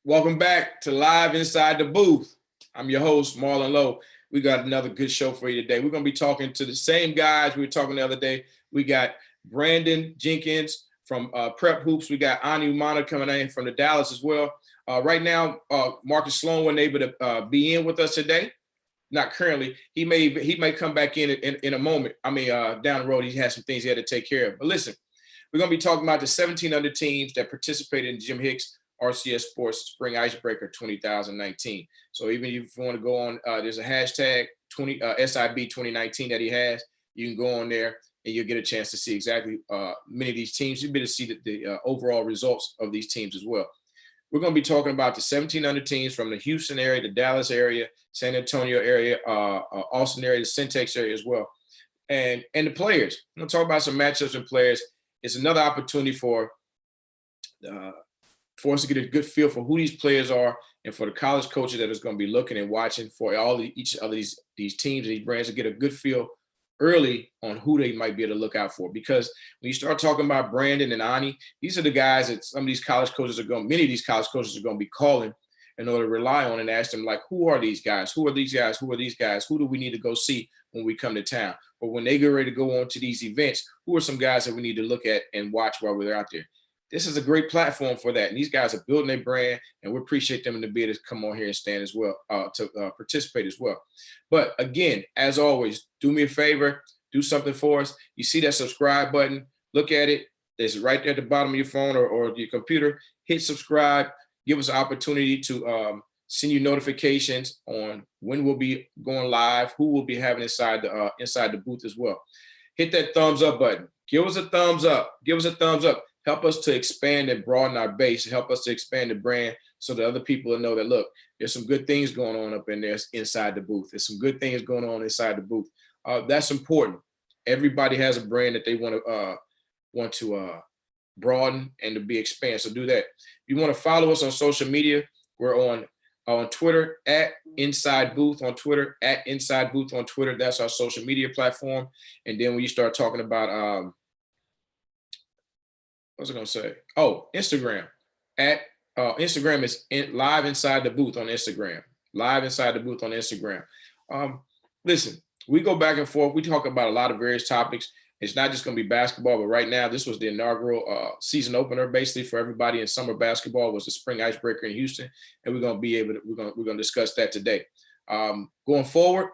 Welcome back to Live Inside the Booth. I'm your host, Marlon Lowe. We got another good show for you today. We're going to be talking to the same guys we were talking the other day. We got Brandon Jenkins from Prep Hoops. We got Ani Umana coming in from the Dallas as well. Right now, Marcus Sloan wasn't able to be in with us today. Not currently. He may come back in a moment. I mean, down the road, he has some things he had to take care of. But listen, we're going to be talking about the 17 other teams that participated in Jim Hicks RCS Sports Spring Icebreaker 2019. So even if you want to go on, there's a hashtag SIB 2019 that he has. You can go on there and you'll get a chance to see exactly many of these teams. You'll be able to see the overall results of these teams as well. We're going to be talking about the 1,700 teams from the Houston area, the Dallas area, San Antonio area, Austin area, the Centex area as well. And the players. I'm going to talk about some matchups and players. It's another opportunity for us to get a good feel for who these players are and for the college coaches that is going to be looking and watching for each of these teams and these brands to get a good feel early on who they might be able to look out for. Because when you start talking about Brandon and Ani, these are the guys that many of these college coaches are going to be calling in order to rely on and ask them, like, who are these guys? Who are these guys? Who are these guys? Who do we need to go see when we come to town? Or when they get ready to go on to these events, who are some guys that we need to look at and watch while we're out there? This is a great platform for that. And these guys are building their brand, and we appreciate them to be able to come on here and stand as well, to participate as well. But again, as always, do me a favor, do something for us. You see that subscribe button, look at it. It's right there at the bottom of your phone or your computer. Hit subscribe. Give us an opportunity to send you notifications on when we'll be going live, who we'll be having inside the booth as well. Hit that thumbs up button. Give us a thumbs up. Give us a thumbs up. Help us to expand and broaden our base. Help us to expand the brand so that other people will know that, look, there's some good things going on up in there inside the booth. There's some good things going on inside the booth. That's important. Everybody has a brand that they want to broaden and to be expanded. So do that. If you want to follow us on social media, we're on Twitter at Inside Booth on Twitter, at Inside Booth on Twitter. That's our social media platform. And then when you start talking about what was I going to say? Oh, Instagram. Instagram is Live Inside the Booth on Instagram. Live Inside the Booth on Instagram. Listen, we go back and forth. We talk about a lot of various topics. It's not just going to be basketball, but right now, this was the inaugural season opener, basically, for everybody in summer basketball. Was the spring icebreaker in Houston, and we're going to discuss that today. Going forward,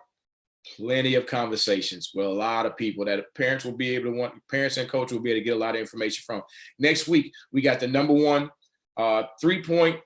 plenty of conversations with a lot of people that parents and coach will be able to get a lot of information from. Next week, we got the number one 3-point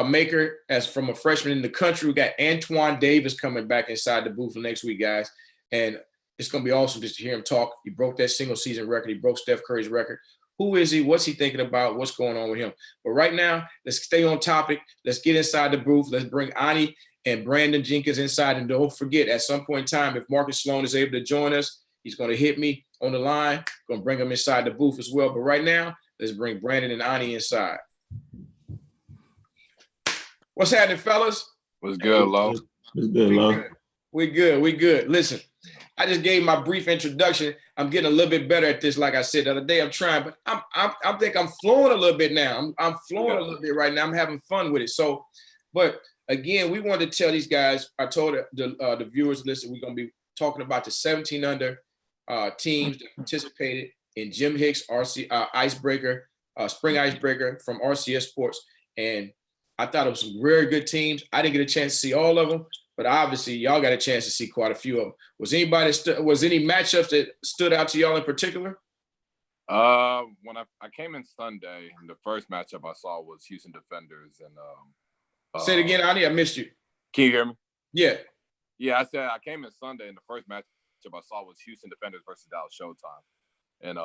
maker as from a freshman in the country. We got Antoine Davis coming back inside the booth for next week, guys. And it's going to be awesome just to hear him talk. He broke that single season record. He broke Steph Curry's record. Who is he? What's he thinking about? What's going on with him? But right now, let's stay on topic. Let's get inside the booth. Let's bring Ani and Brandon Jenkins inside. And don't forget, at some point in time, if Marcus Sloan is able to join us, he's going to hit me on the line. Going to bring him inside the booth as well. But right now, let's bring Brandon and Ani inside. What's happening, fellas? What's good, Lo? What's good, Lo? We good. Listen, I just gave my brief introduction. I'm getting a little bit better at this. Like I said the other day, I'm trying, but I think I'm flowing a little bit now. I'm flowing a little bit right now. I'm having fun with it. So, but again, we wanted to tell these guys, I told the viewers, listen, we're going to be talking about the 17 under teams that participated in Jim Hicks Icebreaker, Spring Icebreaker from RCS Sports. And I thought it was some very good teams. I didn't get a chance to see all of them, but obviously y'all got a chance to see quite a few of them. Was any matchups that stood out to y'all in particular? When I came in Sunday, the first matchup I saw was Houston Defenders and say it again, Ani. I missed you. Can you hear me? Yeah. Yeah, I said I came in Sunday, and the first matchup I saw was Houston Defenders versus Dallas Showtime, and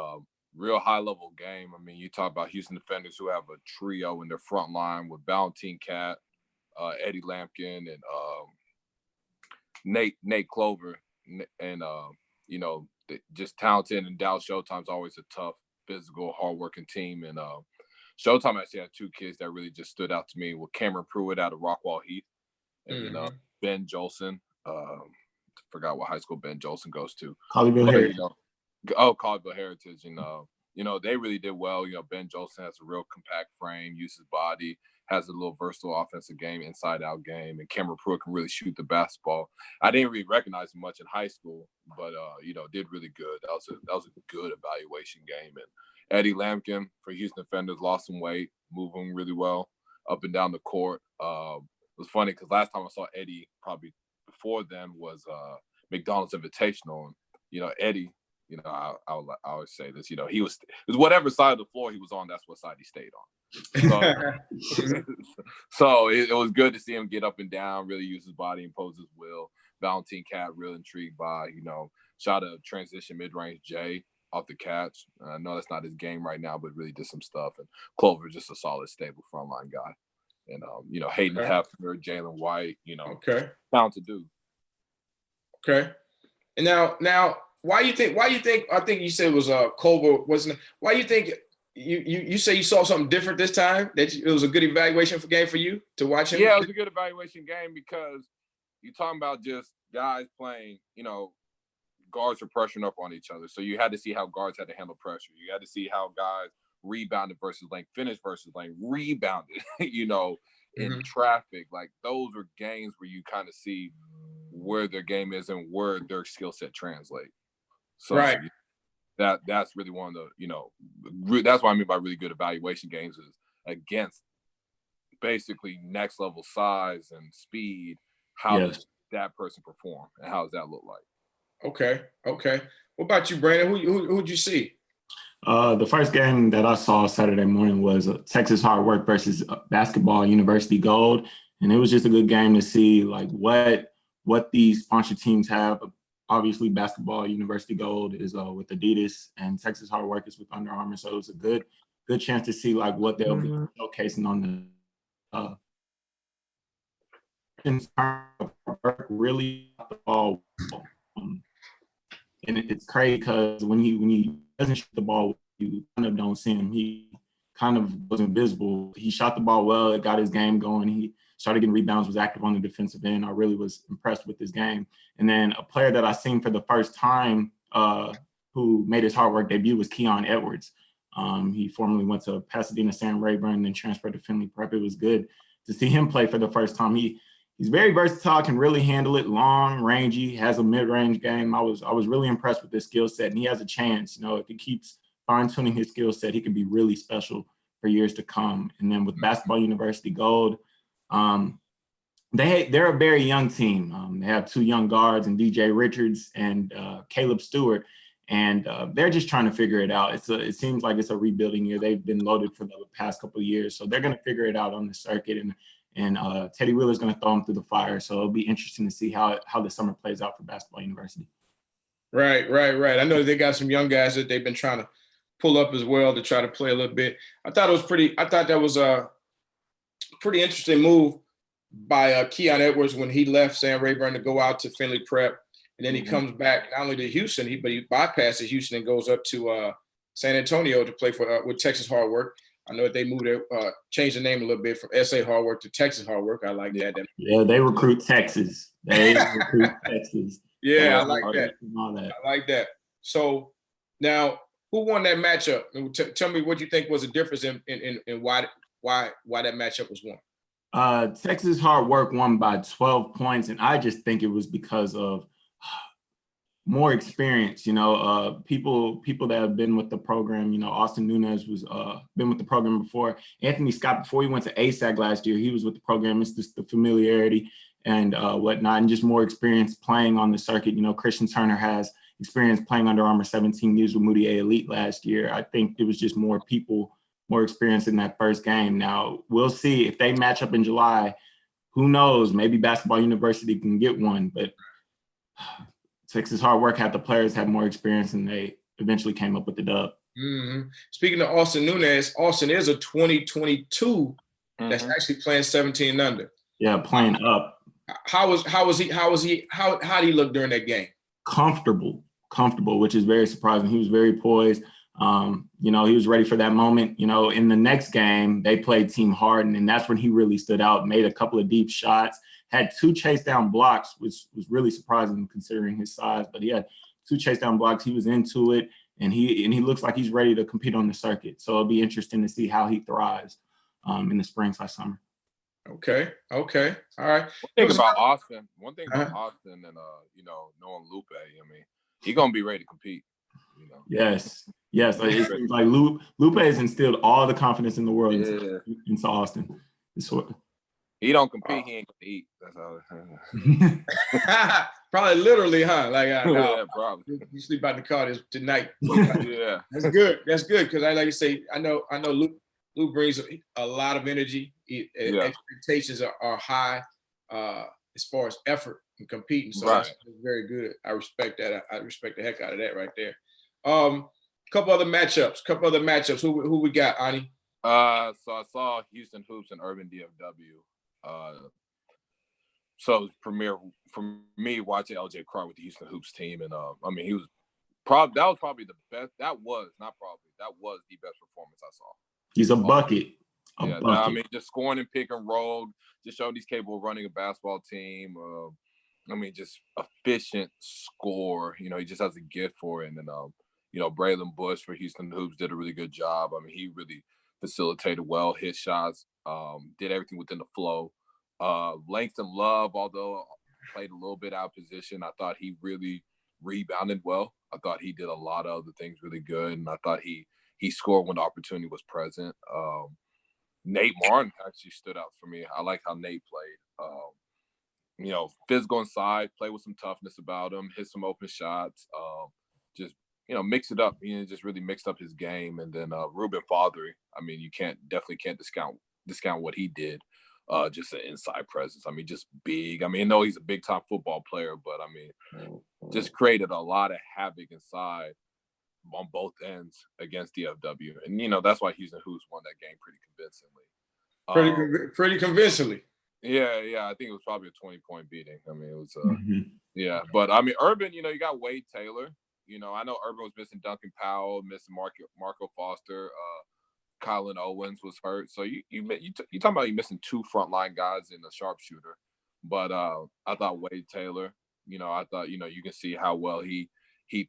real high level game. I mean, you talk about Houston Defenders who have a trio in their front line with Valentine Cat, Eddie Lampkin, and Nate Clover, and just talented. And Dallas Showtime's always a tough, physical, hardworking team, and Showtime actually had two kids that really just stood out to me with Cameron Pruitt out of Rockwall Heath and then Ben Jolson. Forgot what high school Ben Jolson goes to. Colleyville Heritage. Colleyville Heritage. And, they really did well. Ben Jolson has a real compact frame, uses his body. has a little versatile offensive game, inside-out game, and Cameron Pruitt can really shoot the basketball. I didn't really recognize him much in high school, but did really good. That was a good evaluation game. And Eddie Lampkin for Houston Defenders lost some weight, moving really well up and down the court. It was funny because last time I saw Eddie, probably before then, was McDonald's Invitational. And Eddie, I always say this. It was whatever side of the floor he was on, that's what side he stayed on. So it was good to see him get up and down, really use his body, impose his will. Valentine Cat, real intrigued by, shot a transition mid-range J off the catch. I know that's not his game right now, but really did some stuff. And Clover, just a solid, stable frontline guy. And Hayden Hefner, Jalen White, talented dude. Okay. And now, why you think? I think you said it was Culver, wasn't it? Why you think you say you saw something different this time? That it was a good evaluation game for you to watch him. Yeah, it was a good evaluation game because you're talking about just guys playing. Guards are pressuring up on each other, so you had to see how guards had to handle pressure. You had to see how guys rebounded versus lane, finished versus lane, rebounded. In traffic. Like those are games where you kind of see where their game is and where their skill set translate. So right. That's really one of the, that's what I mean by really good evaluation games is against basically next level size and speed. How does that person perform and how does that look like? Okay. What about you, Brandon? Who'd you see? The first game that I saw Saturday morning was Texas Hard Work versus Basketball University Gold. And it was just a good game to see like what these sponsor teams have. Obviously, Basketball University Gold is with Adidas and Texas Hard Work is with Under Armour. So it was a good chance to see like what they'll be showcasing on the really the ball. And it's crazy because when he doesn't shoot the ball, you kind of don't see him. He kind of was invisible. He shot the ball well. It got his game going. He started getting rebounds, was active on the defensive end. I really was impressed with his game. And then a player that I seen for the first time who made his Hard Work debut was Keon Edwards. He formerly went to Pasadena Sam Rayburn and then transferred to Finley Prep. It was good to see him play for the first time. He's very versatile, can really handle it, long, rangy, has a mid-range game. I was really impressed with his skill set, and he has a chance. If he keeps fine-tuning his skill set, he can be really special for years to come. And then with Basketball University Gold, they're a very young team. They have two young guards, and DJ Richards and Caleb Stewart, and they're just trying to figure it out. It seems like it's a rebuilding year. They've been loaded for the past couple of years, so they're going to figure it out on the circuit. And Teddy Wheeler's going to throw him through the fire. So it'll be interesting to see how the summer plays out for Basketball University. Right. I know they got some young guys that they've been trying to pull up as well to try to play a little bit. I thought that was a pretty interesting move by Keon Edwards when he left Sam Rayburn to go out to Finley Prep. And then he comes back not only to Houston, but he bypasses Houston and goes up to San Antonio to play for with Texas Hard Work. I know that they changed the name a little bit from SA Hard Work to Texas Hard Work. I like that. Yeah, they recruit Texas. Yeah, I like that. I like that. So now, who won that matchup? Tell me what you think was the difference in why that matchup was won. Texas Hard Work won by 12 points, and I just think it was because of more experience, people that have been with the program, Austin Nunez was been with the program before. Anthony Scott, before he went to ASAC last year, he was with the program. It's just the familiarity and whatnot, and just more experience playing on the circuit. Christian Turner has experience playing Under Armour 17 years with Moody A Elite last year. I think it was just more people, more experience in that first game. Now, we'll see if they match up in July. Who knows? Maybe Basketball University can get one, but Texas Hard Work had the players have more experience, and they eventually came up with the dub. Mm-hmm. Speaking of Austin Nunez, Austin is a 2022 that's actually playing 17 and under. Yeah, playing up. How did he look during that game? Comfortable, which is very surprising. He was very poised. He was ready for that moment. In the next game, they played Team Harden, and that's when he really stood out, made a couple of deep shots, had 2 chase down blocks, which was really surprising considering his size, but he had 2 chase down blocks. He was into it, and he looks like he's ready to compete on the circuit. So it'll be interesting to see how he thrives. in the spring/summer. Okay. All right. One thing about Austin and knowing Lupe, I mean, he's gonna be ready to compete. Yes. It seems like Lupe has instilled all the confidence in the world into Austin. He don't compete, he ain't gonna eat. That's all. Probably literally, huh? Like, yeah, probably. You sleep out in the car tonight. Yeah, that's good. That's good because I like to say, I know Luke brings a lot of energy. Expectations are high as far as effort and competing. So that's very good. I respect that. I respect the heck out of that right there. Couple other matchups. Who we got, Ani? So I saw Houston Hoops and Urban DFW. So it was premiere for me watching LJ Cryer with the Houston Hoops team, and I mean, that was probably the best. That was the best performance I saw. He's a bucket. I mean, just scoring and pick and roll, just showing he's capable of running a basketball team. I mean, just efficient score. He just has a gift for it. And then, Braylon Bush for Houston Hoops did a really good job. I mean, he really facilitated well, hit shots, did everything within the flow. Langston Love, although played a little bit out of position, I thought he really rebounded well. I thought he did a lot of other things really good, and I thought he scored when the opportunity was present. Nate Martin actually stood out for me. I like how Nate played. Physical inside, play with some toughness about him, hit some open shots, just mix it up. Just really mixed up his game. And then Ruben Fothery, I mean, you definitely can't discount what he did. Just an inside presence. I mean, just big. I mean, I know he's a big time football player, but I mean, just created a lot of havoc inside on both ends against DFW. And, that's why Houston Hoops won that game pretty convincingly. Pretty convincingly. Yeah. I think it was probably a 20-point beating. I mean, it was, yeah. But, I mean, Urban, you got Wade Taylor. I know Urban was missing Duncan Powell, missing Marco Foster. Colin Owens was hurt. So you talking about you missing two frontline guys in the sharpshooter. But I thought Wade Taylor, I thought, you can see how well he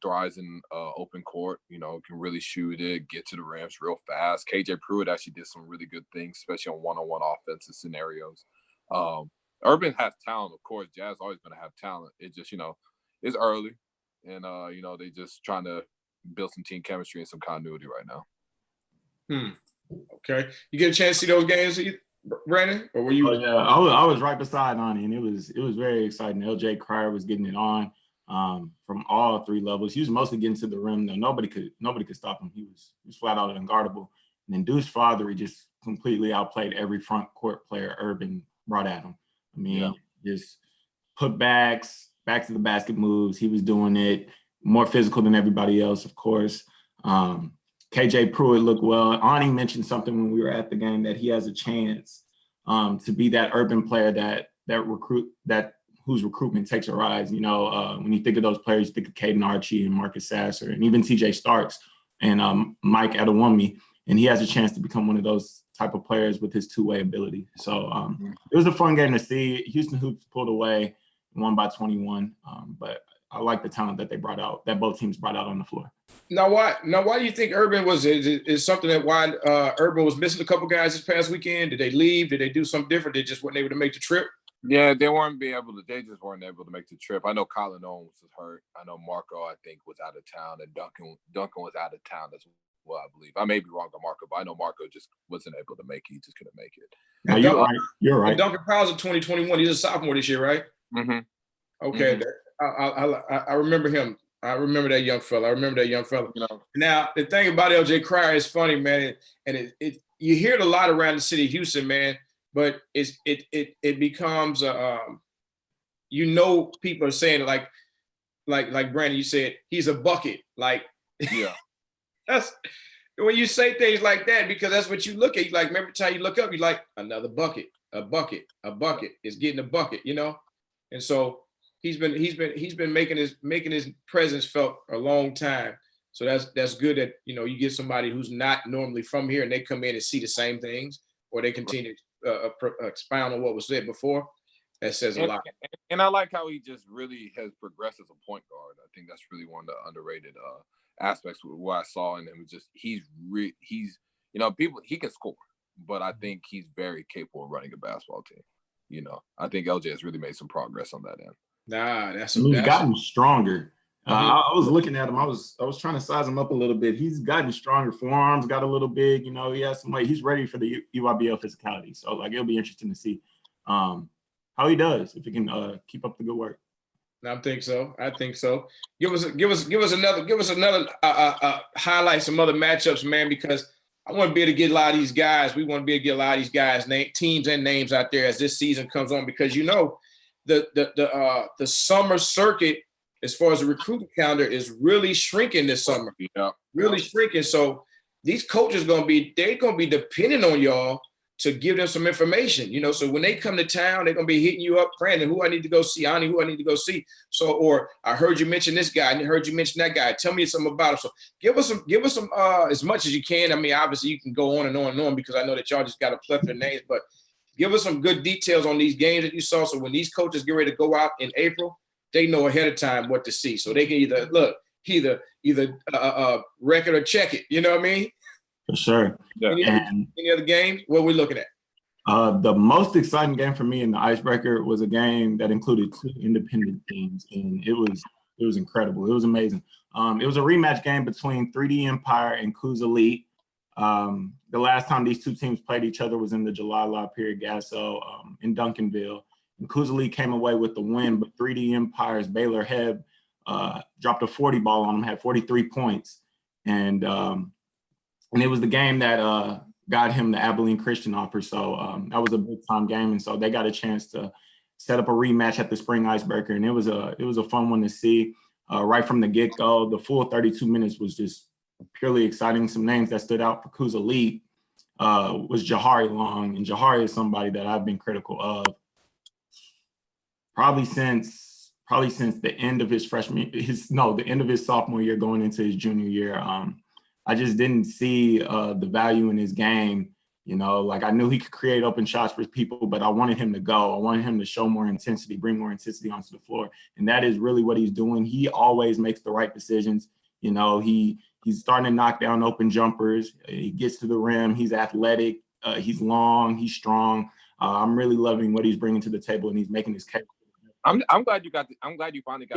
thrives in open court, can really shoot it, get to the rims real fast. KJ Pruitt actually did some really good things, especially on one-on-one offensive scenarios. Urban has talent, of course. Jazz always going to have talent. It just, it's early. And, they just trying to build some team chemistry and some continuity right now. Okay. You get a chance to see those games, Brandon? Or were you? Oh, yeah. I was right beside Ani, and it was very exciting. LJ Cryer was getting it on from all three levels. He was mostly getting to the rim, though. Nobody could stop him. He was flat out unguardable. And then Deuce Fothery just completely outplayed every front court player Urban brought at him. I mean, just put back to the basket moves. He was doing it more physical than everybody else, of course. KJ Pruitt looked well. Ani mentioned something when we were at the game that he has a chance to be that Urban player whose recruitment takes a rise. When you think of those players, you think of Caden Archie and Marcus Sasser and even TJ Starks and Mike Adewunmi. And he has a chance to become one of those type of players with his two-way ability. So it was a fun game to see. Houston Hoops pulled away, won by 21. But I like the talent that both teams brought out on the floor. Now, why do you think Urban is something that why Urban was missing a couple guys this past weekend? Did they leave? Did they do something different? They just weren't able to make the trip? Yeah, they just weren't able to make the trip. I know Colin Owens was hurt. I know Marco, I think, was out of town, and Duncan was out of town as well, I believe. I may be wrong on Marco, but I know Marco just wasn't able to make it. He just couldn't make it. No, you're right. Duncan Powell's in 2021. He's a sophomore this year, right? Mm-hmm. Okay. Mm-hmm. I remember him. I remember that young fella. Now, the thing about LJ Cryer is funny, man, and you hear it a lot around the city of Houston, man, but it becomes people are saying like Brandon, you said he's a bucket. Like, yeah. That's when you say things like that, because that's what you look at. You like, every time you look up, you're like, another bucket, a bucket. It's getting a bucket, And so he's been making his presence felt a long time. So that's good that you get somebody who's not normally from here and they come in and see the same things, or they continue to expound on what was said before. That says a lot. And I like how he just really has progressed as a point guard. I think that's really one of the underrated aspects of what I saw in him. Just he can score. but I think he's very capable of running a basketball team. You know, I think LJ has really made some progress on that end. Nah, he's gotten stronger. Mm-hmm. I was looking at him. I was trying to size him up a little bit. He's gotten stronger. Forearms got a little big. You know, he has some weight. He's ready for the EYBL physicality. So like, it'll be interesting to see how he does, if he can keep up the good work. I think so. Give us another highlight some other matchups, man, because I want to be able to get a lot of these guys. We want to be able to get a lot of these guys, teams and names out there as this season comes on, because you know the summer circuit, as far as the recruitment calendar, is really shrinking this summer. Yeah. Really shrinking. So these coaches gonna be depending on y'all to give them some information, you know. So when they come to town, they're gonna be hitting you up, Brandon, who I need to go see, Ani, who I need to go see. So, or I heard you mention this guy, and I heard you mention that guy. Tell me something about him. So give us some as much as you can. I mean, obviously you can go on and on and on, because I know that y'all just got a plethora of names, but give us some good details on these games that you saw. So when these coaches get ready to go out in April, they know ahead of time what to see. So they can either record or check it. You know what I mean? For sure. Yeah. Any other games? What are we looking at? The most exciting game for me in the Icebreaker was a game that included 2 independent teams, and it was incredible. It was amazing. It was a rematch game between 3D Empire and Coos Elite. The last time these 2 teams played each other was in the July Law Period Gasso in Duncanville. And Coos Elite came away with the win, but 3D Empire's Baylor Heb dropped a 40 ball on them, had 43 points. And it was the game that got him the Abilene Christian offer. So that was a big time game. And so they got a chance to set up a rematch at the Spring Icebreaker. And it was a fun one to see right from the get-go. The full 32 minutes was just purely exciting. Some names that stood out for Coos Elite was Jahari Long. And Jahari is somebody that I've been critical of probably since the end of his the end of his sophomore year going into his junior year. I just didn't see the value in his game. You know, like, I knew he could create open shots for people, but I wanted him to go. I wanted him to show more intensity, bring more intensity onto the floor. And that is really what he's doing. He always makes the right decisions. You know, he's starting to knock down open jumpers. He gets to the rim. He's athletic. He's long. He's strong. I'm really loving what he's bringing to the table, and he's making his case. I'm glad you finally got I'm glad you finally got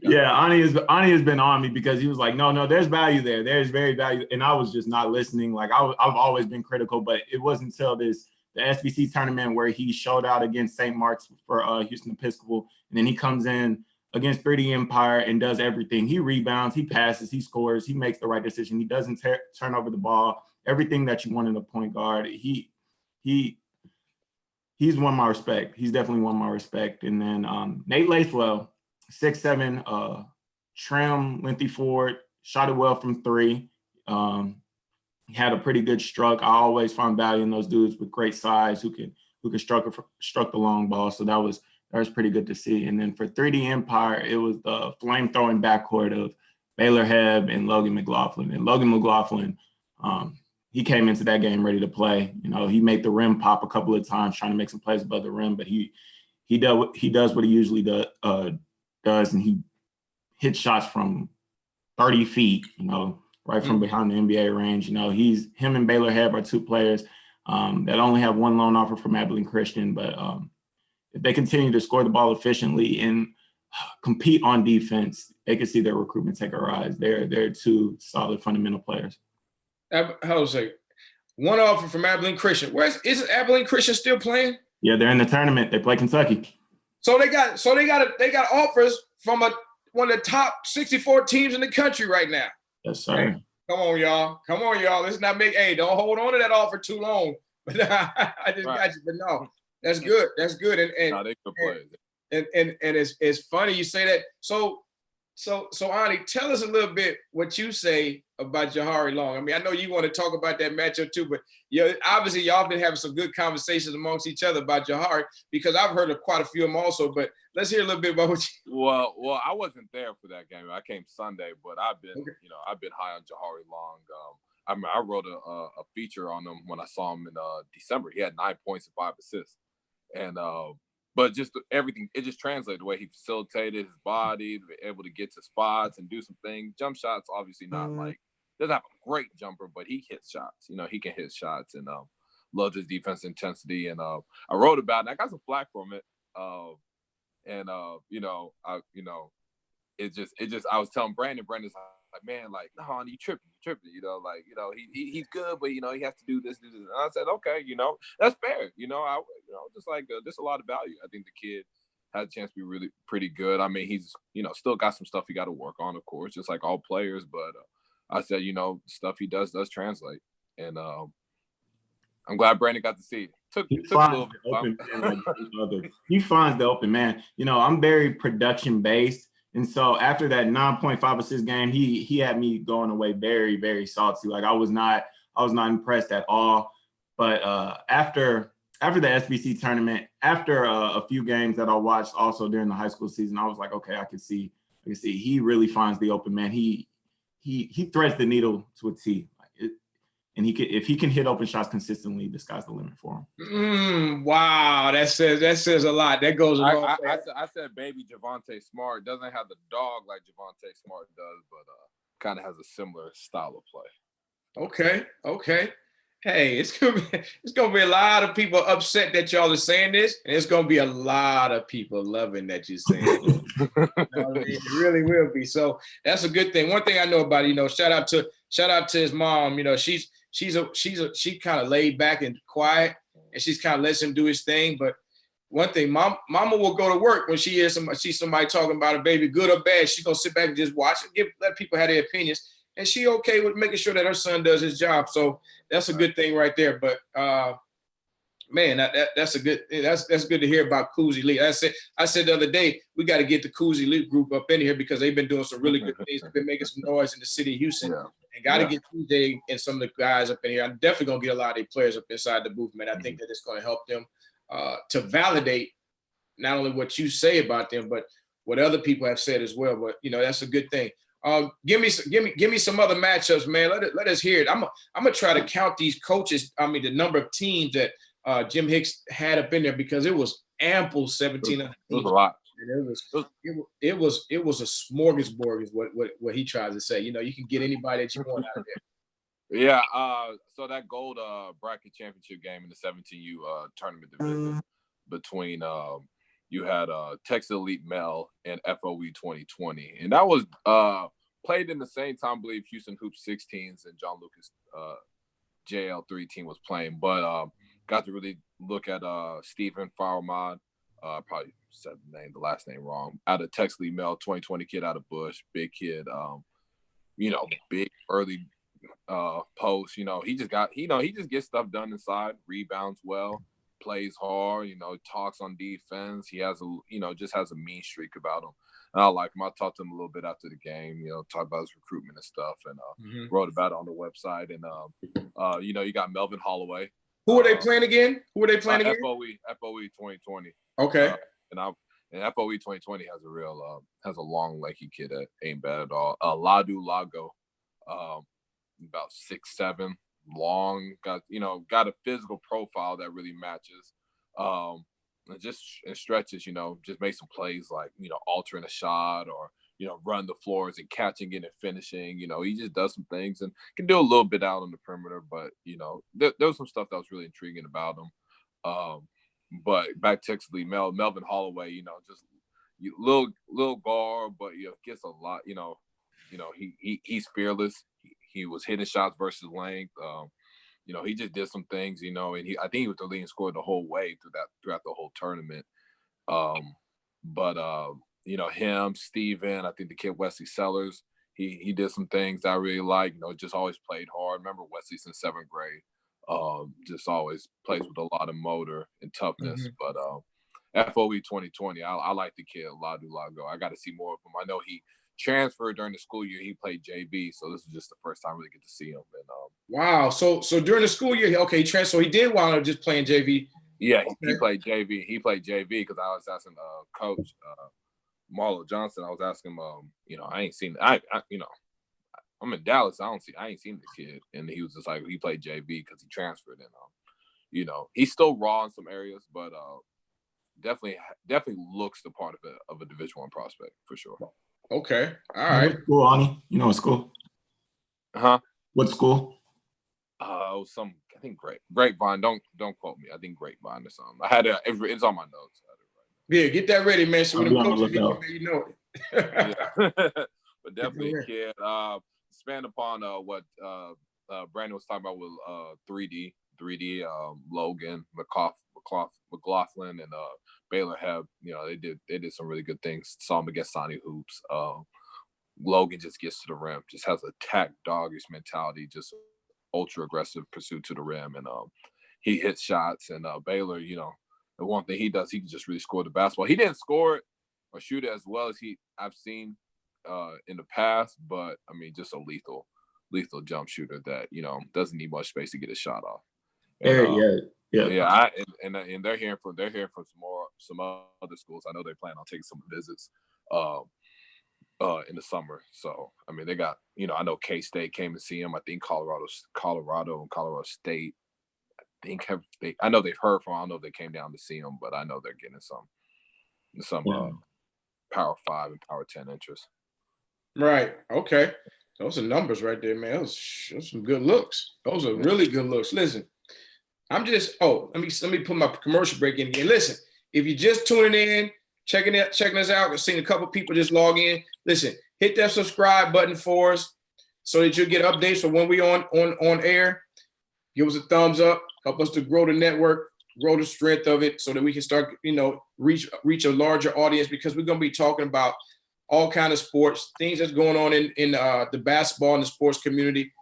Yeah, Ani has been on me, because he was like, no, there's value there. There's very value. And I was just not listening. Like, I've always been critical, but it wasn't until the SBC tournament where he showed out against St. Mark's for Houston Episcopal. And then he comes in against 3D Empire and does everything. He rebounds, he passes, he scores, he makes the right decision. He doesn't turn over the ball. Everything that you want in a point guard. He's won my respect. He's definitely won my respect. And then Nate Lacewell, 6'7", trim, lengthy forward, shot it well from 3. He had a pretty good stroke. I always find value in those dudes with great size who can struck the long ball. So that was pretty good to see. And then for 3D Empire, it was the flame-throwing backcourt of Baylor Heb and Logan McLaughlin. And Logan McLaughlin, he came into that game ready to play. You know, he made the rim pop a couple of times trying to make some plays above the rim, but he does what he usually does, and he hits shots from 30 feet, you know, right from behind the NBA range. You know, him and Baylor Heb are 2 players that only have 1 loan offer from Abilene Christian, but if they continue to score the ball efficiently and compete on defense, they can see their recruitment take a rise. They're 2 solid fundamental players. How to say, 1 offer from Abilene Christian. Isn't Abilene Christian still playing? Yeah, they're in the tournament. They play Kentucky. So they got offers from one of the top 64 teams in the country right now. Yes, sir. Hey, come on, y'all. Let's not make. Hey, don't hold on to that offer too long. But I just got you. But no, that's good. That's good. And they could play. And it's funny you say that. So Ani, tell us a little bit what you say about Jahari Long. I mean, I know you want to talk about that matchup too, but obviously y'all been having some good conversations amongst each other about Jahari, because I've heard of quite a few of them also. But let's hear a little bit about what you. Well, I wasn't there for that game. I came Sunday, but I've been high on Jahari Long. I mean, I wrote a feature on him when I saw him in December. He had 9 points and 5 assists, and but just everything, it just translated the way he facilitated his body, able to get to spots and do some things. Jump shots, obviously not like doesn't have a great jumper, but he hits shots. You know, he can hit shots, and loves his defense intensity. And I wrote about it. I got some flack from it. It just I was telling Brandon's like, man, like, no, you tripping, you know, like, you know, he's good, but you know, he has to do this. And I said, okay, you know, that's fair. You know, just like there's a lot of value. I think the kid has a chance to be really pretty good. I mean, he's, you know, still got some stuff he got to work on, of course, just like all players. But I said, you know, stuff he does translate, and I'm glad Brandon got to see it. Took a little bit. He finds the open man. You know, I'm very production based. And so after that 9.5 assist game, he had me going away very, very salty. Like I was not impressed at all. But after the SBC tournament, after a few games that I watched also during the high school season, I was like, okay, I can see he really finds the open man. He threads the needle to a T. And if he can hit open shots consistently, the sky's the limit for him. Wow, that says a lot. That goes a long way. I said baby Javonte Smart doesn't have the dog like Javonte Smart does, but kind of has a similar style of play. Okay. Hey, it's gonna be a lot of people upset that y'all are saying this, and it's gonna be a lot of people loving that you're saying it. You know what I mean? It really will be. So that's a good thing. One thing I know about it, you know, shout out to his mom. You know, she kind of laid back and quiet, and she's kind of lets him do his thing. But one thing, mama will go to work when she sees somebody talking about a baby, good or bad. She's gonna sit back and just watch and let people have their opinions. And she okay with making sure that her son does his job. So that's a good thing right there. But man, that's good to hear about Coos Elite. I said the other day, we got to get the Coos Elite group up in here because they've been doing some really good things. They've been making some noise in the city of Houston. Yeah. And got to get TJ and some of the guys up in here. I'm definitely going to get a lot of their players up inside the booth, man. I think that it's going to help them to validate not only what you say about them, but what other people have said as well. But, you know, that's a good thing. Give me some other matchups, man. Let us hear it. I'm gonna try to count these coaches. I mean, the number of teams that Jim Hicks had up in there because it was ample 17. It was a lot. And it was a smorgasbord is what he tries to say. You know, you can get anybody that you want out of there. Yeah. So that gold bracket championship game in the 17U tournament division between you had Texas Elite Mel and FOE 2020. And that was played in the same time, I believe, Houston Hoops 16s and John Lucas JL3 team was playing. But got to really look at Stephen Farmad, probably said the last name wrong, out of Texas Elite Mel, 2020 kid out of Bush, big kid, you know, big early post. You know, he just gets stuff done inside, rebounds well, plays hard, you know, talks on defense. He has just has a mean streak about him. And I like him. I talked to him a little bit after the game, you know, talked about his recruitment and stuff, and wrote about it on the website. And you know, you got Melvin Holloway. Who are they playing again? FOE 2020. Okay. And FOE 2020 has a long lanky kid that ain't bad at all. Ladu Lago, about 6'7", long, got a physical profile that really matches. And just in stretches, you know, just make some plays like, you know, altering a shot or, you know, run the floors and catching it and finishing. You know, he just does some things and can do a little bit out on the perimeter. But, you know, there was some stuff that was really intriguing about him. But back to Texas Elite Melvin Holloway, you know, just little guard, but you know, gets a lot. You know, he's fearless. He was hitting shots versus length. You know, he just did some things, you know, and I think he was the leading scorer the whole way throughout the whole tournament. You know, him, Steven, I think the kid Wesley Sellers, he did some things that I really like. You know, just always played hard. Remember Wesley since 7th grade. Just always plays with a lot of motor and toughness. But FOE 2020, I like the kid Ladu Lago. I got to see more of him. I know he transferred during the school year. He played JV, so this is just the first time I really get to see him. And wow, so during the school year, okay, he transferred. So he did wind up just playing JV. Yeah, he played JV. He played JV because I was asking coach Marlo Johnson. I was asking him, you know, I ain't seen. You know, I'm in Dallas. I ain't seen the kid, and he was just like he played JV because he transferred. And you know, he's still raw in some areas, but definitely looks the part of a Division I prospect for sure. Okay. All right. What school, Ani? You know what school? Huh? What school? I think Grapevine. Don't quote me. I think Grapevine or something. I had it's on my notes. Yeah, get that ready, man. So when I'll the be on the coaches hit you, lookout. man, you know it. Yeah. But definitely a Correct. kid. Expand upon what Brandon was talking about with 3D, Logan, McLaughlin, and Baylor have, they did some really good things. Saw him against Sonny Hoops. Logan just gets to the rim, just has a tack doggish mentality, just ultra aggressive pursuit to the rim, and he hits shots. And Baylor, the one thing he does, he can just really score the basketball. He didn't score it or shoot it as well as I've seen in the past, but I mean, just a lethal jump shooter that doesn't need much space to get a shot off. And, Yeah. And they're hearing from some other schools. I know they plan on taking some visits in the summer. So I mean, they got I know K-State came to see him. I think Colorado and Colorado State. I know they've heard from. I don't know if they came down to see him, but I know they're getting some Power 5 and Power 10 interest. Right. Okay. Those are numbers right there, man. Those some good looks. Those are really good looks. Listen, let me put my commercial break in again. Listen, if you're just tuning in, checking us out, I've seen a couple people just log in. Listen, hit that subscribe button for us so that you'll get updates for when we on air. Give us a thumbs up, help us to grow the network, grow the strength of it so that we can start, reach a larger audience, because we're going to be talking about all kind of sports, things that's going on in the basketball and the sports community,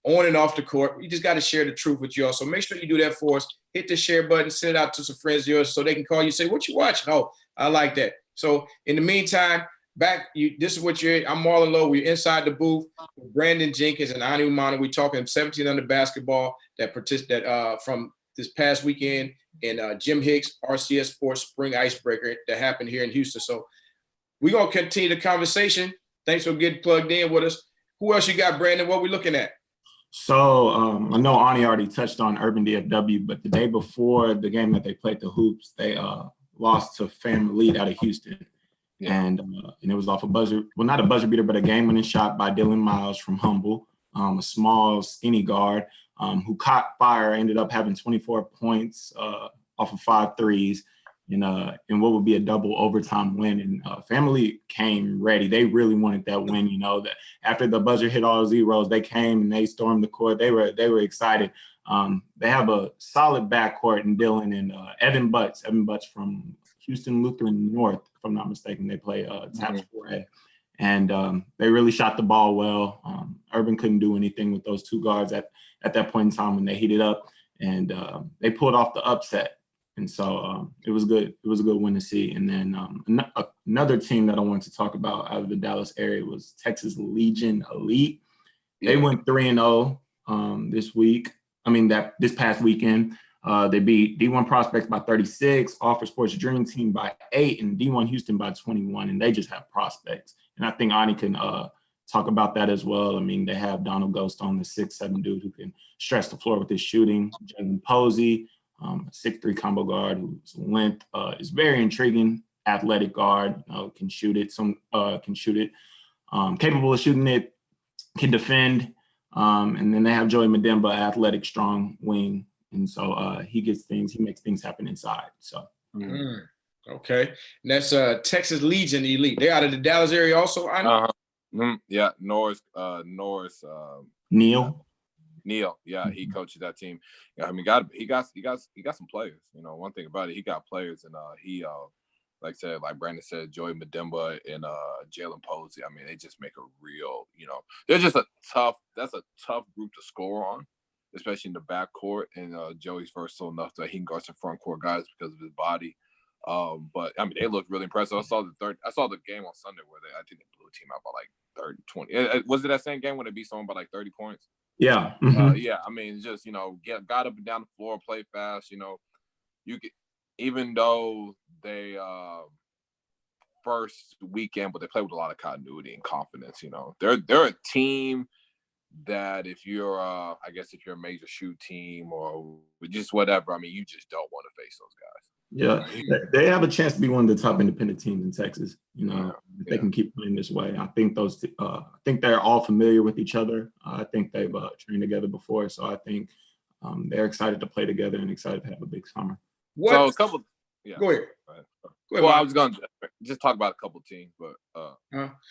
on and off the court. We just got to share the truth with y'all. So make sure you do that for us. Hit the share button, send it out to some friends of yours so they can call you and say, what you watching? Oh, I like that. So in the meantime, this is what I'm Marlon Lowe. We're inside the booth with Brandon Jenkins and Ani Umana. We're talking 1700 basketball that from this past weekend, and Jim Hicks, RCS Sports Spring Icebreaker that happened here in Houston. So we're going to continue the conversation. Thanks for getting plugged in with us. Who else you got, Brandon? What we looking at? So I know Ani already touched on Urban DFW, but the day before the game that they played the Hoops, they lost to Fam Elite out of Houston. Yeah. And it was off a buzzer, well, not a buzzer beater, but a game-winning shot by Dylan Miles from Humble, a small, skinny guard who caught fire, ended up having 24 points off of 5 threes in what would be a double overtime win. And Family came ready. They really wanted that win. That after the buzzer hit all zeros, they came and they stormed the court. They were excited. They have a solid backcourt in Dylan and Evan Butts from Houston Lutheran North, if I'm not mistaken. They play TAPS 4A. And they really shot the ball well. Urban couldn't do anything with those two guards at that point in time when they heated up. And they pulled off the upset. And so it was good. It was a good win to see. And then another team that I wanted to talk about out of the Dallas area was Texas Legion Elite. Yeah. They went 3-0 this past weekend. They beat D1 Prospects by 36, Offer Sports Dream Team by 8, and D1 Houston by 21. And they just have prospects. And I think Ani can talk about that as well. I mean, they have Donald Ghost on, the 6'7" dude who can stretch the floor with his shooting. Jalen Posey, a 6'3" combo guard whose length is very intriguing. Athletic guard, can shoot it. Capable of shooting it, can defend. And then they have Joey Mademba, athletic, strong wing. And so he makes things happen inside. So. Okay. And that's Texas Legion Elite. They're out of the Dallas area also, Yeah, Norris. Neil, yeah, he coaches that team. Yeah, I mean, he got some players. One thing about it, he got players, and he like Brandon said, Joey Mademba and Jalen Posey. I mean, they just make a real, they're just that's a tough group to score on, especially in the backcourt. And Joey's versatile enough that he can guard some front court guys because of his body. But I mean, they looked really impressive. I saw the game on Sunday where I think they blew a team out by like 30, 20. Was it that same game when they beat someone by like 30 points? Yeah. Yeah. I mean, just, got up and down the floor, play fast, you get, even though they first weekend, but they play with a lot of continuity and confidence, they're a team that if you're a major shoe team or just whatever, I mean, you just don't want to face those guys. Yeah, they have a chance to be one of the top independent teams in Texas. You know, if they can keep playing this way. I think I think they're all familiar with each other. I think they've trained together before, so I think they're excited to play together and excited to have a big summer. So a couple. Yeah. Go ahead. Well, I was going to just talk about a couple teams, but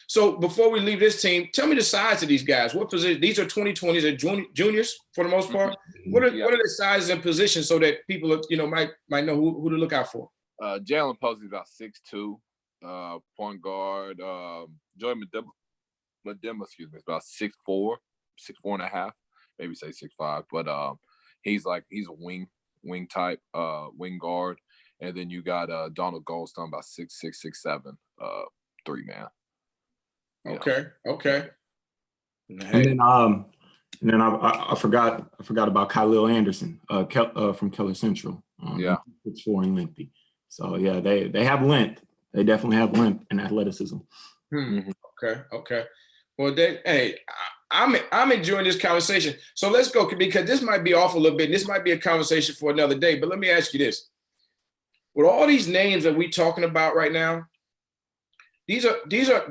so before we leave this team, tell me the size of these guys. What position? These are 2020s, they're juniors for the most part. What are the sizes and positions so that people might know who to look out for? Jalen Posey is about 6'2", point guard. Joey Medema, excuse me, is about 6'4", 6'4.5", maybe say 6'5", but he's a wing type, wing guard. And then you got Donald Goldstone, about 6'6", 6'7", 3-man. Okay. And then I forgot about Khalil Anderson from Keller Central. 6'4" and lengthy. So yeah, they have length. They definitely have length and athleticism. Okay. Well, I'm enjoying this conversation. So let's go, because this might be off a little bit. This might be a conversation for another day. But let me ask you this. With all these names that we're talking about right now, these are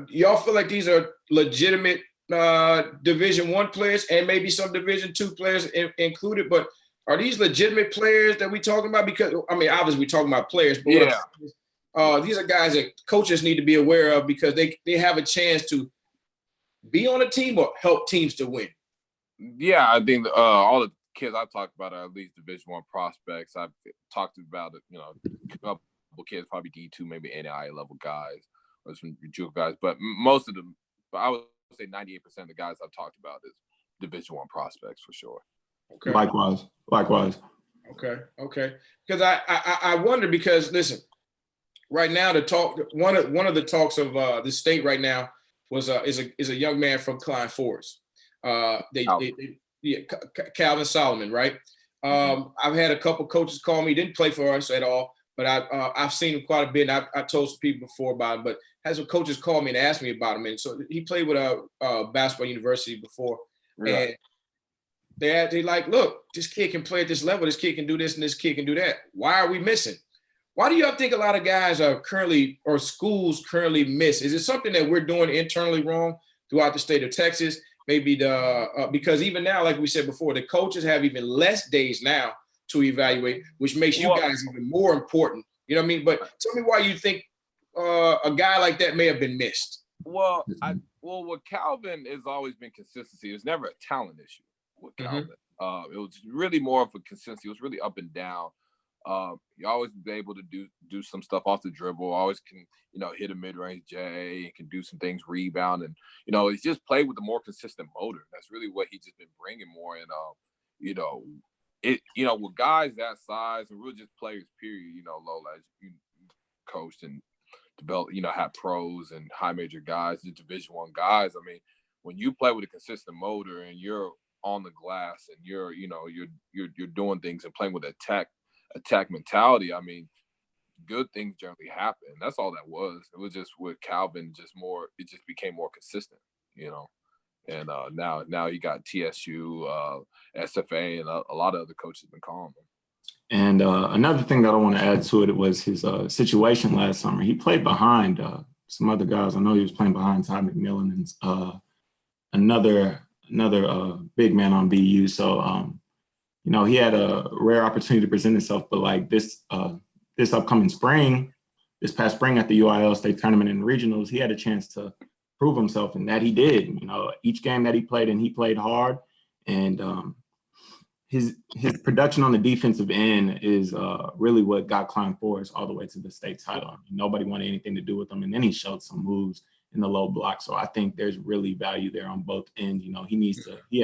y'all feel like these are legitimate Division I players and maybe some Division II players included, but are these legitimate players that we're talking about? Because obviously we're talking about players, but these are guys that coaches need to be aware of because they have a chance to be on a team or help teams to win. Yeah, I think all the kids I've talked about are at least Division I prospects. I've talked about it, a couple kids, probably D2, maybe NAIA level guys or some JUCO guys, but most of them, I would say 98% of the guys I've talked about is Division I prospects for sure. Okay. Likewise. Okay. Because I wonder, because listen, right now the talk, one of the talks of the state right now is a young man from Klein Forest. Calvin Solomon, right? I've had a couple coaches call me. Didn't play for us at all, but I've seen him quite a bit. And I told some people before about him, but had some coaches call me and ask me about him. And so he played with a basketball university before, and they like, look, this kid can play at this level. This kid can do this, and this kid can do that. Why are we missing? Why do y'all think a lot of guys schools currently miss? Is it something that we're doing internally wrong throughout the state of Texas? Maybe because even now, like we said before, the coaches have even less days now to evaluate, which makes you guys even more important. You know what I mean? But tell me why you think a guy like that may have been missed. Well, with Calvin, has always been consistency. It was never a talent issue with Calvin. It was really more of a consistency. It was really up and down. You always be able to do some stuff off the dribble. Always can, hit a mid-range J and can do some things, rebound, and he's just played with a more consistent motor. That's really what he's just been bringing more. And with guys that size and really just players, period. Lola, as you coached and developed, had pros and high major guys, the Division I guys. I mean, when you play with a consistent motor and you're on the glass and you're doing things and playing with attack mentality, I mean, good things generally happen. That's all that was. It was just with Calvin, it just became more consistent, And now you got TSU, SFA, and a lot of other coaches have been calling him. And another thing that I want to add to it was his situation last summer. He played behind some other guys. I know he was playing behind Ty McMillan and another big man on BU. So he had a rare opportunity to present himself, but like this upcoming spring, this past spring at the UIL state tournament and regionals, he had a chance to prove himself, and that he did. Each game that he played, and he played hard, and his production on the defensive end is really what got Klein Forest all the way to the state title. Nobody wanted anything to do with him, and then he showed some moves in the low block. So I think there's really value there on both ends. He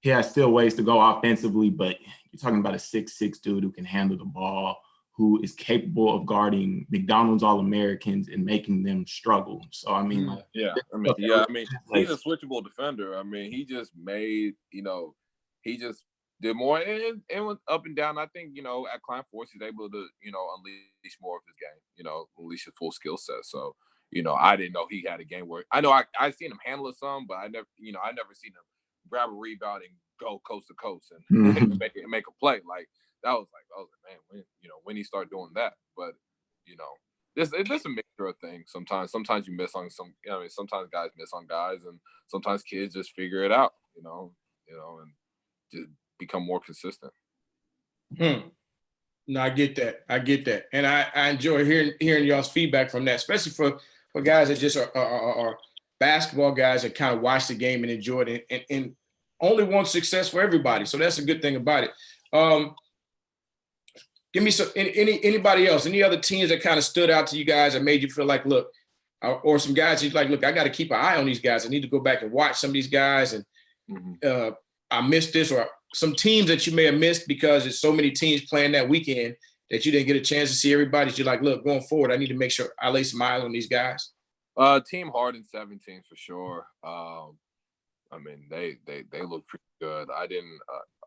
has still ways to go offensively, but you're talking about a 6'6" dude who can handle the ball, who is capable of guarding McDonald's All-Americans and making them struggle. So, I mean, he's a switchable defender. I mean, he just made, he just did more and went up and down. I think, at Klein Forest, he's able to, unleash more of his game, unleash his full skill set. So, I didn't know he had a game where I know I seen him handle it some, but I never seen him grab a rebound and go coast to coast and make a play. Like, that was like, man, when he start doing that. But it's a mixture of things. Sometimes you miss on some. Sometimes guys miss on guys, and sometimes kids just figure it out. And just become more consistent. No, I get that, and I enjoy hearing y'all's feedback from that, especially for guys that just are basketball guys that kind of watch the game and enjoy it, and only want success for everybody. So that's a good thing about it. Give me anybody else, any other teams that kind of stood out to you guys that made you feel like, look, or some guys you're like, look, I got to keep an eye on these guys. I need to go back and watch some of these guys, and I missed this, or some teams that you may have missed because there's so many teams playing that weekend that you didn't get a chance to see everybody. So you're like, look, going forward, I need to make sure I lay some eyes on these guys. Team Harden 17 for sure. I mean, they look pretty good. I didn't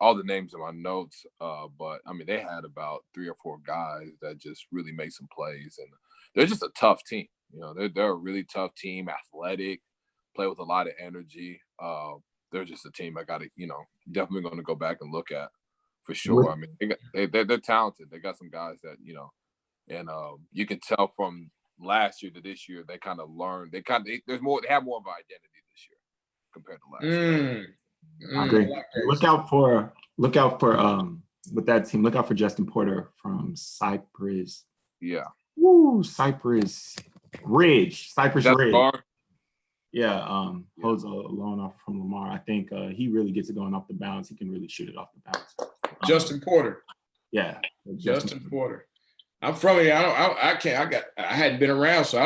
all the names in my notes, but I mean, they had about 3 or 4 guys that just really made some plays, and they're just a tough team. They're a really tough team, athletic, play with a lot of energy. They're just a team I got to, definitely going to go back and look at for sure. I mean, they're talented. They got some guys that, and you can tell from last year to this year, they kind of learned. They have more of an identity this year compared to last year. I agree. Look out for with that team. Look out for Justin Porter from Cypress. Yeah. Woo, Cypress Ridge. Bar. Yeah, holds a loan off from Lamar. I think he really gets it going off the bounce. He can really shoot it off the bounce. Justin Porter. Yeah, Justin Porter. I'm from here. I hadn't been around, so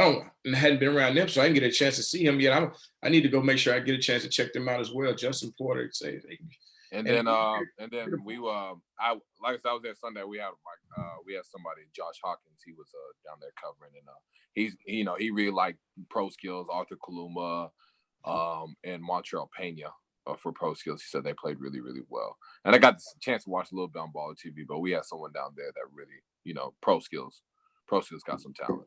hadn't been around them, so I didn't get a chance to see him yet. I need to go make sure I get a chance to check them out as well. Justin Porter. And then we like I said, I was there Sunday. We had somebody, Josh Hawkins. He was down there covering, and he really liked Pro Skills, Arthur Kaluma, and Montreal Pena for Pro Skills. He said they played really, really well. And I got the chance to watch a little bit on Baller TV, but we had someone down there that really, Pro Skills got some talent.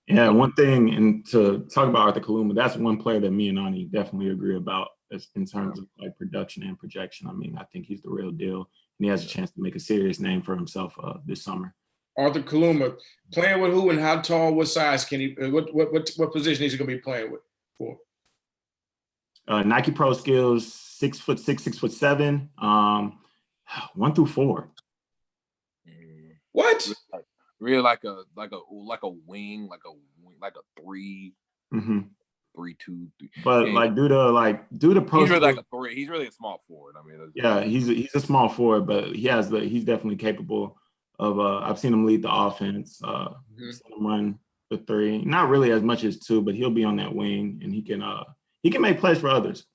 Yeah, one thing, and to talk about Arthur Kaluma, that's one player that me and Ani definitely agree about in terms of like production and projection. I mean, I think he's the real deal, and he has a chance to make a serious name for himself this summer. Arthur Kaluma, playing with who and how tall, what size can he? What position is he going to be playing with for? Nike Pro Skills, 6'6", 6'7", 1 through 4. What? Really like a wing, like a 3. 3, 2, 3. But due to pro, he's really like a 3. He's really a small forward. I mean, yeah, he's a small forward, but he's definitely capable of. I've seen him lead the offense. Seen him run the 3, not really as much as 2, but he'll be on that wing, and he can make plays for others.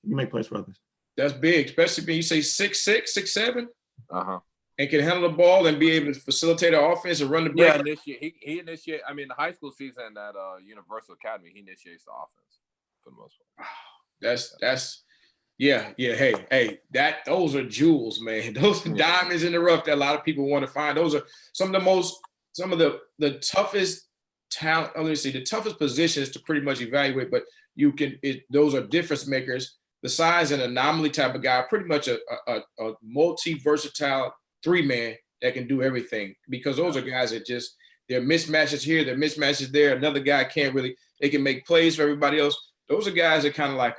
That's big, especially when you say 6'6", 6'7". And can handle the ball and be able to facilitate an offense and run the break. Yeah, he initiate. I mean, the high school season at Universal Academy, he initiates the offense for the most part. That's yeah. Hey, those are jewels, man. Those are diamonds in the rough that a lot of people want to find. Those are some of the toughest talent. Let me see, the toughest positions to pretty much evaluate, but those are difference makers. Besides an anomaly type of guy, pretty much a multi-versatile 3-man that can do everything, because those are guys that just, they're mismatches here, they're mismatches there. Another guy they can make plays for everybody else. Those are guys that kind of like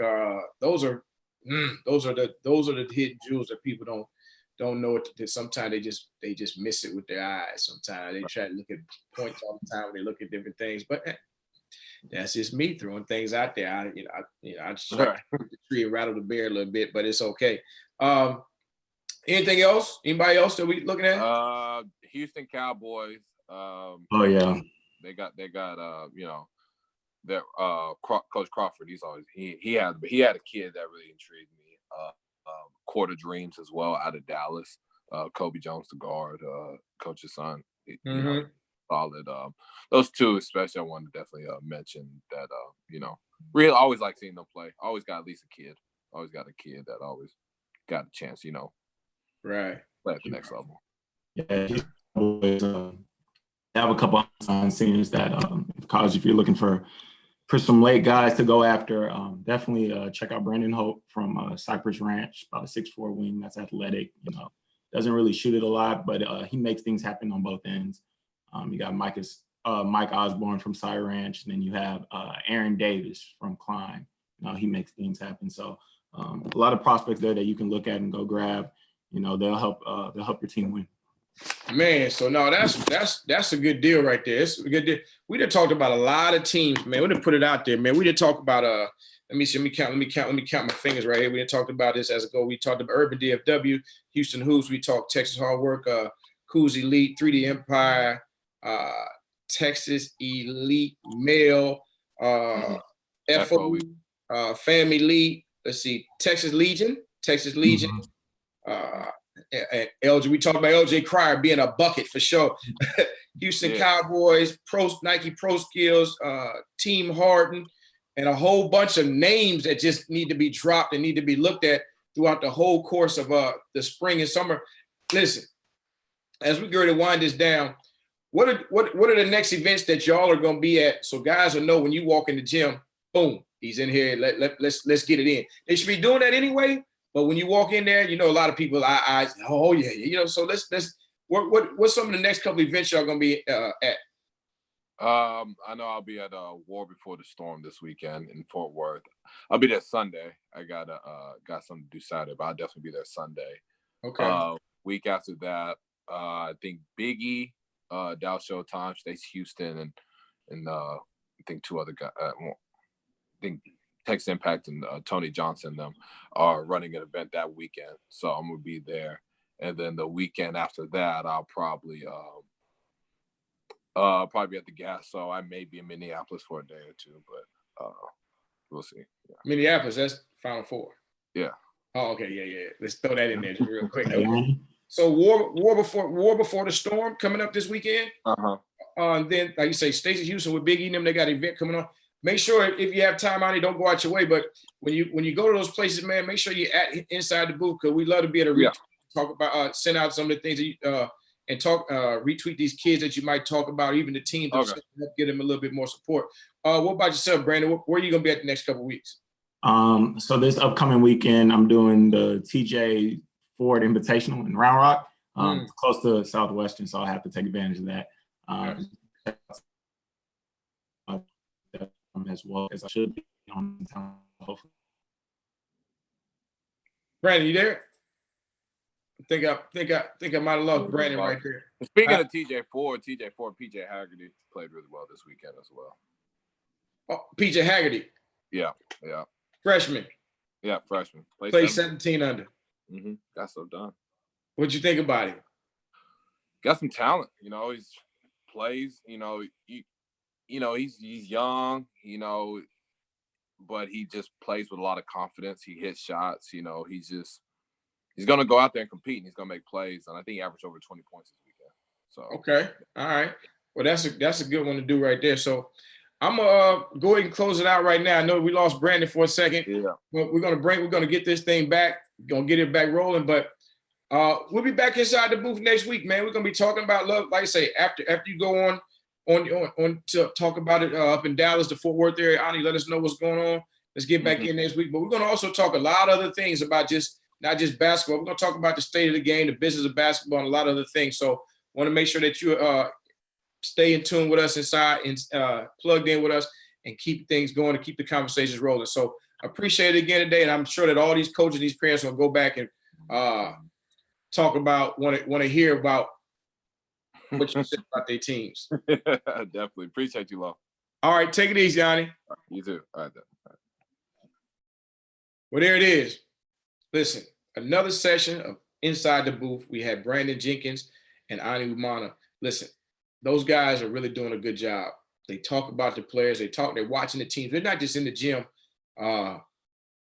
those are the hidden jewels that people don't know it. Sometimes they just miss it with their eyes. Sometimes they try to look at points all the time when they look at different things, but that's just me throwing things out there. I just try to put the tree and rattle the bear a little bit, but it's okay. Anything else? Anybody else that we looking at? Houston Cowboys. Oh yeah. They got their Coach Crawford. He had a kid that really intrigued me. Quarter Dreams as well out of Dallas. Kobe Jones, the guard, coach's son. Solid. Those two especially, I want to definitely mention that. Really always like seeing them play. Always got at least a kid. Always got a kid that always got a chance. Right. Play at the next level. Yeah, have a couple of seniors that college, if you're looking for some late guys to go after, definitely check out Brandon Hope from Cypress Ranch, about a 6'4" wing that's athletic. doesn't really shoot it a lot, but he makes things happen on both ends. You got Mike Osborne from Cy Ranch, and then you have Aaron Davis from Klein. He makes things happen. So a lot of prospects there that you can look at and go grab. They'll help your team win. Man, so no, that's a good deal right there. It's a good deal. We done talked about a lot of teams, man. We done put it out there, man. We did talk about let me count my fingers right here. We done talked about this as a goal. We talked about Urban DFW, Houston Hoops. We talked Texas Hard Work, Coos Elite, 3D Empire, Texas Elite Male, FO, Family Elite. Let's see, Texas Legion. And LJ, we talked about LJ Cryer being a bucket for sure. Houston Cowboys, Nike Pro Skills, Team Harden, and a whole bunch of names that just need to be dropped and need to be looked at throughout the whole course of the spring and summer. Listen, as we go to wind this down, what are the next events that y'all are going to be at? So guys will know when you walk in the gym, boom, he's in here. Let's get it in. They should be doing that anyway. But when you walk in there, a lot of people, oh yeah, so let's what's some of the next couple of events y'all gonna be at? I know I'll be at War Before the Storm this weekend in Fort Worth. I'll be there Sunday. I got something to do Saturday, but I'll definitely be there Sunday. Okay. Week after that, I think Biggie, Dallas Showtime, Stacey Houston, and I think two other guys. I think Texas Impact and Tony Johnson them are running an event that weekend, so I'm gonna be there. And then the weekend after that, I'll probably be at the Gas. So I may be in Minneapolis for a day or two, but we'll see. Yeah. Minneapolis, that's Final Four. Yeah. Oh, okay, yeah. Let's throw that in there just real quick. So War Before the Storm coming up this weekend. And then, like you say, Stacey Houston with Big E and them, they got an event coming on. Make sure if you have time on it, don't go out your way. But when you go to those places, man, make sure you're at inside the booth, because we love to be able to talk about, send out some of the things that and talk, retweet these kids that you might talk about, even the teams, get them a little bit more support. What about yourself, Brandon? Where are you gonna be at the next couple of weeks? So this upcoming weekend, I'm doing the TJ Ford Invitational in Round Rock. It's close to Southwestern, so I'll have to take advantage of that. As well as I should be on time, hopefully. Brandon, you there? I think I might have lost Brandon right there. Speaking of TJ Ford, PJ Haggerty played really well this weekend as well. Oh, PJ Haggerty. Yeah. Freshman. Yeah, freshman. Played 17 under. Got so done. What'd you think about him? Got some talent. He's plays. He's young. But he just plays with a lot of confidence. He hits shots. He's going to go out there and compete, and he's going to make plays. And I think he averaged over 20 points this weekend. So okay, all right. Well, that's a good one to do right there. So I'm gonna go ahead and close it out right now. I know we lost Brandon for a second. Yeah. But we're gonna get this thing back. Gonna get it back rolling. But we'll be back inside the booth next week, man. We're gonna be talking about love. Like I say, after you go on to talk about it up in Dallas, the Fort Worth area. Ani, let us know what's going on. Let's get back in next week. But we're gonna also talk a lot of other things about not just basketball. We're gonna talk about the state of the game, the business of basketball, and a lot of other things. So want to make sure that you stay in tune with us inside and plugged in with us and keep things going and keep the conversations rolling. So appreciate it again today. And I'm sure that all these coaches, these parents will go back and talk about, want to hear about what you said about their teams. Definitely. Appreciate you, Lo. All right. Take it easy, Ani. You too. All right. Well, there it is. Listen, another session of Inside the Booth. We had Brandon Jenkins and Ani Umana. Listen, those guys are really doing a good job. They talk about the players. They're watching the teams. They're not just in the gym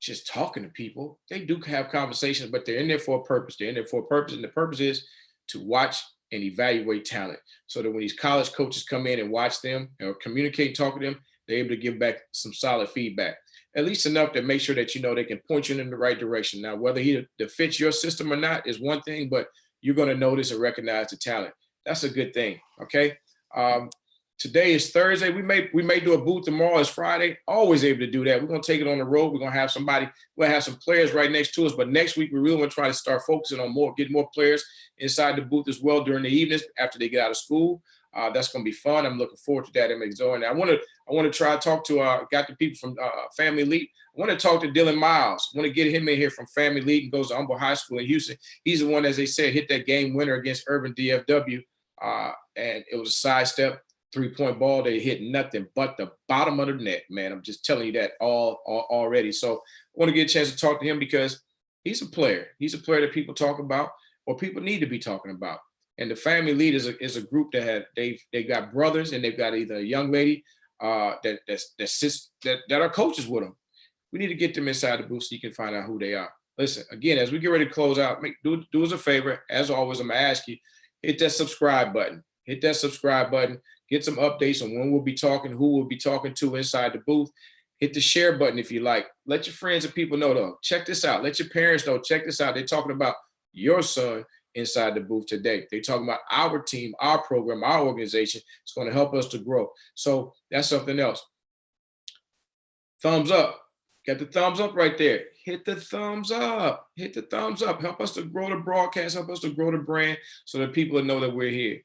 just talking to people. They do have conversations, but they're in there for a purpose. And the purpose is to watch and evaluate talent so that when these college coaches come in and watch them or communicate, talk to them, they're able to give back some solid feedback, at least enough to make sure that they can point you in the right direction. Now, whether he fits your system or not is one thing, but you're going to notice and recognize the talent. That's a good thing, okay? Today is Thursday. We may do a booth tomorrow. It's Friday. Always able to do that. We're gonna take it on the road. We're gonna have somebody. We're gonna have some players right next to us. But next week we really want to try to start focusing on getting more players inside the booth as well during the evenings after they get out of school. That's gonna be fun. I'm looking forward to that. I'm enjoying that. I want to try to talk to got the people from Family Elite. I want to talk to Dylan Miles. I want to get him in here from Family Elite and goes to Humble High School in Houston. He's the one, as they said, hit that game winner against Urban DFW, and it was a sidestep 3-point ball. They hit nothing but the bottom of the net, man. I'm just telling you that all already. So I want to get a chance to talk to him because he's a player. He's a player that people talk about or people need to be talking about. And the Family Elite is a group that they got brothers and they've got either a young lady that are coaches with them. We need to get them inside the booth so you can find out who they are. Listen, again, as we get ready to close out, do us a favor. As always, I'm gonna ask you, hit that subscribe button. Hit that subscribe button. Get some updates on when we'll be talking, who we'll be talking to inside the booth. Hit the share button if you like. Let your friends and people know, though. Check this out. Let your parents know. Check this out. They're talking about your son inside the booth today. They're talking about our team, our program, our organization. It's going to help us to grow. So that's something else. Thumbs up. Got the thumbs up right there. Hit the thumbs up. Hit the thumbs up. Help us to grow the broadcast. Help us to grow the brand so that people know that we're here.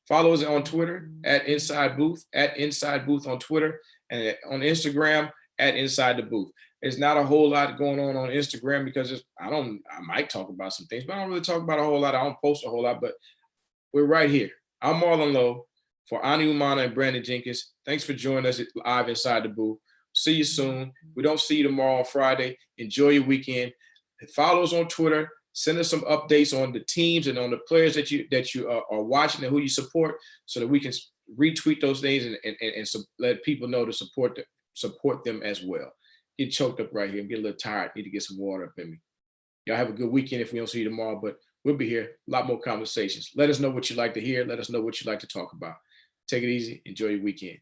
Follow us on Twitter at Inside Booth on Twitter, and on Instagram at Inside the Booth. There's not a whole lot going on Instagram because I might talk about some things, but I don't really talk about a whole lot. I don't post a whole lot, but we're right here. I'm Marlon Lowe for Ani Umana and Brandon Jenkins. Thanks for joining us live Inside the Booth. See you soon. We don't see you tomorrow on Friday. Enjoy your weekend. Follow us on Twitter. Send us some updates on the teams and on the players that you are watching and who you support, so that we can retweet those things and let people know to support them as well. Get choked up right here. I'm getting a little tired. Need to get some water up in me. Y'all have a good weekend if we don't see you tomorrow, but we'll be here. A lot more conversations. Let us know what you like to hear. Let us know what you like to talk about. Take it easy. Enjoy your weekend.